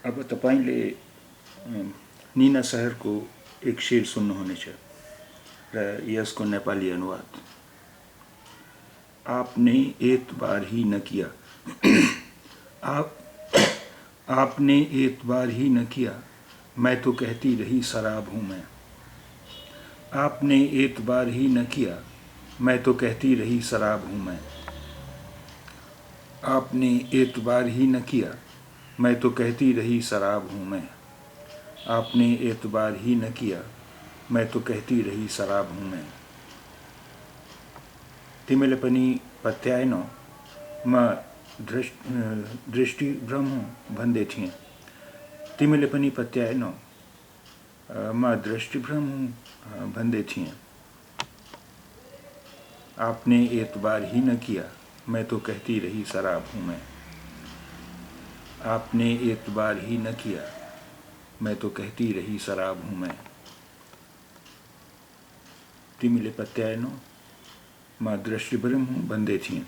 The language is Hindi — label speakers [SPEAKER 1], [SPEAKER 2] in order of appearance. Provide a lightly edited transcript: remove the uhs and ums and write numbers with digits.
[SPEAKER 1] अब तपाईले निना शहरको एक शेर सुन्नुहुनेछ र यसको नेपाली अनुवाद। आपने एतबार ही न किया आपने एतबार ही न किया, मैं तो कहती रही शराब हूँ मैं। आपने एतबार ही न किया, मैं तो कहती रही शराब हूँ मैं। आपने एतबार ही न किया, मैं तो कहती रही शराब हूँ मैं। आपने एतबार ही न किया, मैं तो कहती रही शराब हूँ मैं। तिमीले पनि पत्याएनौ म दृष्टिभ्रम हूँ भन्दै थिएँ। तिमीले पनि पत्याएनौ म दृष्टिभ्रम हूँ भन्दै थिएँ। आपने एतबार ही न किया, मैं तो कहती रही शराब हूँ मैं। आपने एतबार ही न किया, मैं तो कहती रही शराब हूँ मैं। तिमीले पत्याएनौ म दृष्टिभ्रम हूँ भन्दै थिएँ।